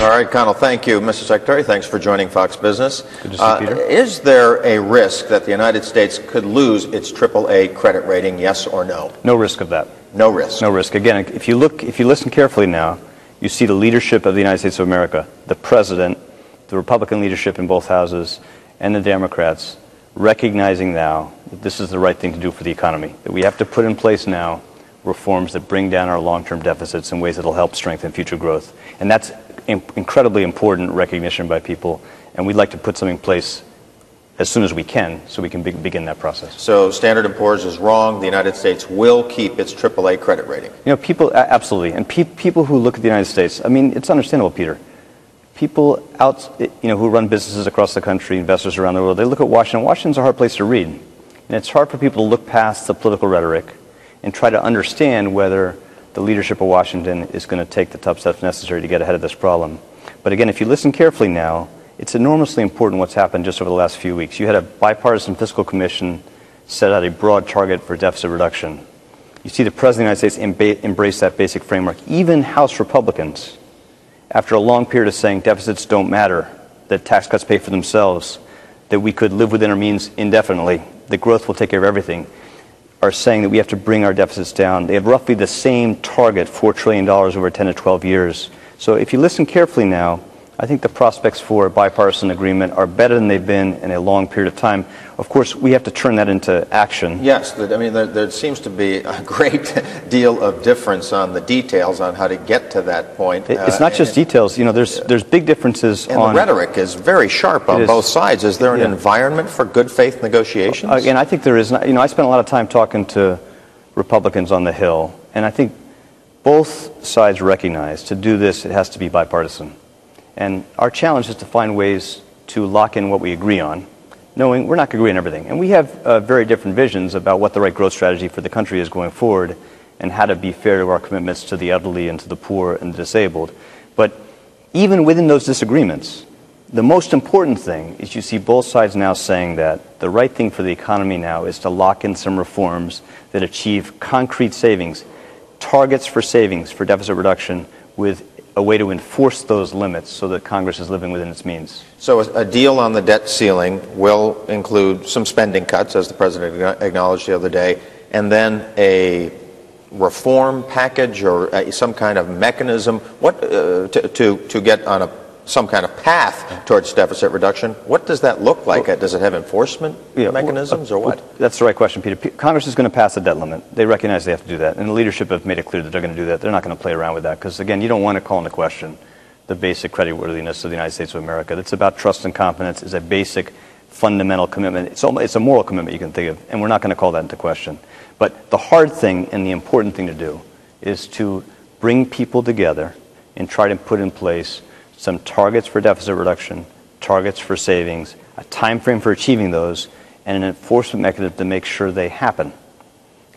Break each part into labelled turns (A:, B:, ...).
A: All right, Connell, thank you. Mr. Secretary, thanks for joining Fox Business.
B: Good to see you, Peter.
A: Is there a risk that the United States could lose its AAA credit rating, yes or no?
B: No risk of that.
A: No risk?
B: No risk. Again, if you listen carefully now, you see the leadership of the United States of America, the President, the Republican leadership in both houses, and the Democrats recognizing now that this is the right thing to do for the economy, that we have to put in place now reforms that bring down our long-term deficits in ways that will help strengthen future growth. And that's incredibly important recognition by people, and we'd like to put something in place as soon as we can so we can begin that process.
A: So Standard & Poor's is wrong. The United States will keep its AAA credit rating.
B: You know, people, absolutely. And people who look at the United States, I mean, it's understandable, Peter. People who run businesses across the country, investors around the world, they look at Washington. Washington's a hard place to read. And it's hard for people to look past the political rhetoric and try to understand whether the leadership of Washington is going to take the tough steps necessary to get ahead of this problem. But again, if you listen carefully now, it's enormously important what's happened just over the last few weeks. You had a bipartisan fiscal commission set out a broad target for deficit reduction. You see the President of the United States embrace that basic framework. Even House Republicans, after a long period of saying deficits don't matter, that tax cuts pay for themselves, that we could live within our means indefinitely, that growth will take care of everything, are saying that we have to bring our deficits down. They have roughly the same target, $4 trillion over 10 to 12 years. So if you listen carefully now, I think the prospects for a bipartisan agreement are better than they've been in a long period of time. Of course, we have to turn that into action.
A: Yes, I mean, there seems to be a great deal of difference on the details on how to get to that point.
B: It's not just details. You know, there's big differences
A: and the rhetoric is very sharp on both sides. Is there an environment for good faith negotiations?
B: Again, I think there is. You know, I spent a lot of time talking to Republicans on the Hill, and I think both sides recognize to do this, it has to be bipartisan. And our challenge is to find ways to lock in what we agree on, knowing we're not going to agree on everything. And we have very different visions about what the right growth strategy for the country is going forward and how to be fair to our commitments to the elderly and to the poor and the disabled. But even within those disagreements, the most important thing is you see both sides now saying that the right thing for the economy now is to lock in some reforms that achieve concrete savings, targets for savings for deficit reduction with a way to enforce those limits so that Congress is living within its means.
A: So a deal on the debt ceiling will include some spending cuts, as the President acknowledged the other day, and then a reform package or some kind of mechanism to get on some kind of path towards deficit reduction. What does that look like? Does it have enforcement mechanisms or what?
B: That's the right question, Peter. Congress is going to pass a debt limit. They recognize they have to do that. And the leadership have made it clear that they're going to do that. They're not going to play around with that because, again, you don't want to call into question the basic creditworthiness of the United States of America. It's about trust and confidence. It's a basic fundamental commitment. It's a moral commitment you can think of, and we're not going to call that into question. But the hard thing and the important thing to do is to bring people together and try to put in place some targets for deficit reduction, targets for savings, a time frame for achieving those, and an enforcement mechanism to make sure they happen.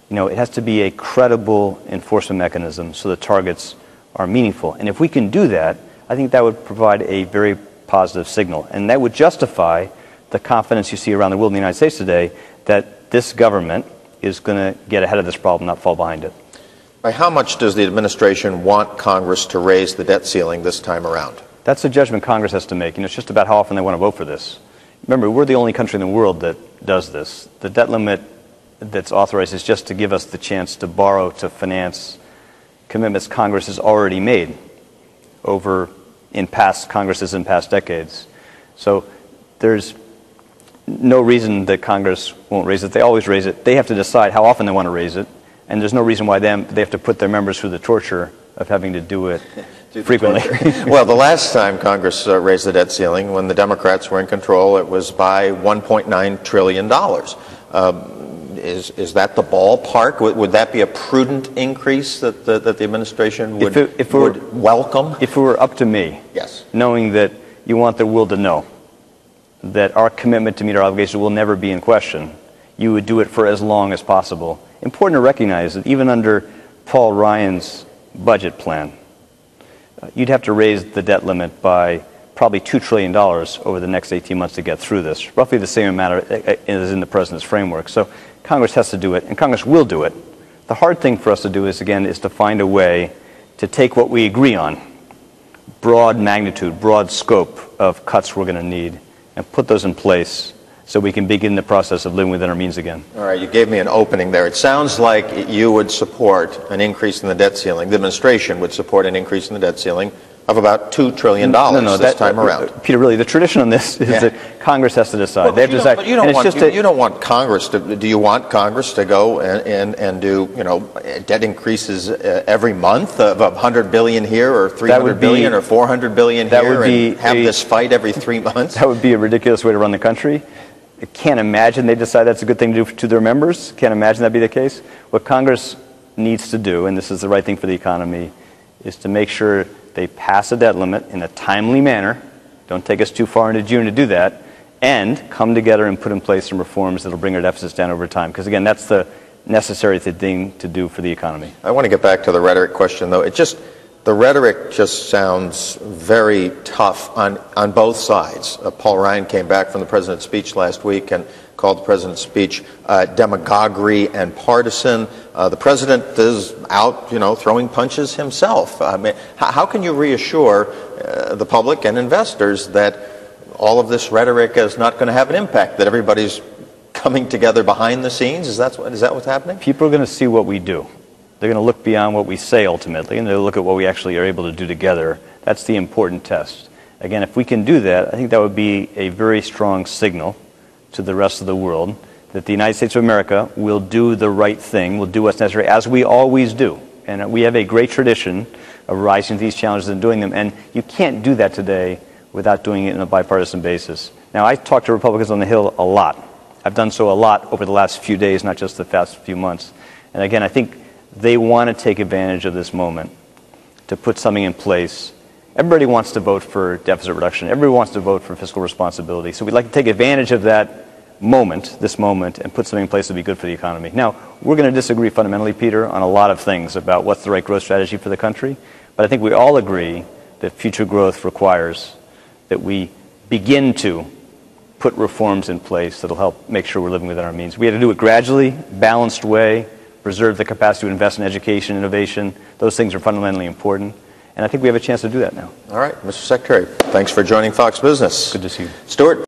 B: You know, it has to be a credible enforcement mechanism so the targets are meaningful. And if we can do that, I think that would provide a very positive signal. And that would justify the confidence you see around the world in the United States today that this government is going to get ahead of this problem, not fall behind it.
A: By how much does the administration want Congress to raise the debt ceiling this time around?
B: That's a judgment Congress has to make. You know, it's just about how often they want to vote for this. Remember, we're the only country in the world that does this. The debt limit that's authorized is just to give us the chance to borrow to finance commitments Congress has already made in past Congresses in past decades. So there's no reason that Congress won't raise it. They always raise it. They have to decide how often they want to raise it, and there's no reason why they have to put their members through the torture of having to do it frequently.
A: Well, the last time Congress raised the debt ceiling, when the Democrats were in control, it was by $1.9 trillion. Is that the ballpark? Would that be a prudent increase that the administration would welcome?
B: If it were up to me,
A: yes,
B: knowing that you want the world to know that our commitment to meet our obligations will never be in question, you would do it for as long as possible. Important to recognize that even under Paul Ryan's budget plan, you'd have to raise the debt limit by probably $2 trillion over the next 18 months to get through this, roughly the same amount as in the President's framework. So Congress has to do it, and Congress will do it. The hard thing for us to do is to find a way to take what we agree on, broad magnitude, broad scope of cuts we're going to need, and put those in place so we can begin the process of living within our means again.
A: All right, you gave me an opening there. It sounds like you would support an increase in the debt ceiling. The administration would support an increase in the debt ceiling of about $2 trillion this time around.
B: Peter, really, the tradition on this is that Congress has to decide.
A: Well,
B: they have to decide.
A: But you don't want Congress to. Do you want Congress to go and do debt increases every month of $100 billion here, or $300 billion, or $400 billion here, and have this fight every 3 months?
B: That would be a ridiculous way to run the country. I can't imagine they decide that's a good thing to do to their members. Can't imagine that be the case. What Congress needs to do, and this is the right thing for the economy, is to make sure they pass a debt limit in a timely manner. Don't take us too far into June to do that, and come together and put in place some reforms that will bring our deficits down over time. Because again, that's the necessary thing to do for the economy.
A: I want to get back to the rhetoric question, though. The rhetoric just sounds very tough on both sides. Paul Ryan came back from the president's speech last week and called the president's speech demagoguery and partisan. The president is out, throwing punches himself. I mean, how can you reassure the public and investors that all of this rhetoric is not going to have an impact, that everybody's coming together behind the scenes? Is that what's happening?
B: People are going to see what we do. They're going to look beyond what we say ultimately, and they'll look at what we actually are able to do together. That's the important test. Again, if we can do that, I think that would be a very strong signal to the rest of the world that the United States of America will do the right thing, will do what's necessary, as we always do. And we have a great tradition of rising to these challenges and doing them. And you can't do that today without doing it on a bipartisan basis. Now, I talk to Republicans on the Hill a lot. I've done so a lot over the last few days, not just the past few months. And again, I think they want to take advantage of this moment to put something in place. Everybody wants to vote for deficit reduction. Everybody wants to vote for fiscal responsibility. So we'd like to take advantage of that moment, this moment, and put something in place that would be good for the economy. Now, we're going to disagree fundamentally, Peter, on a lot of things about what's the right growth strategy for the country. But I think we all agree that future growth requires that we begin to put reforms in place that will help make sure we're living within our means. We have to do it gradually, balanced way, preserve the capacity to invest in education, innovation. Those things are fundamentally important. And I think we have a chance to do that now.
A: All right, Mr. Secretary, thanks for joining Fox Business.
B: Good to see you.
A: Stuart.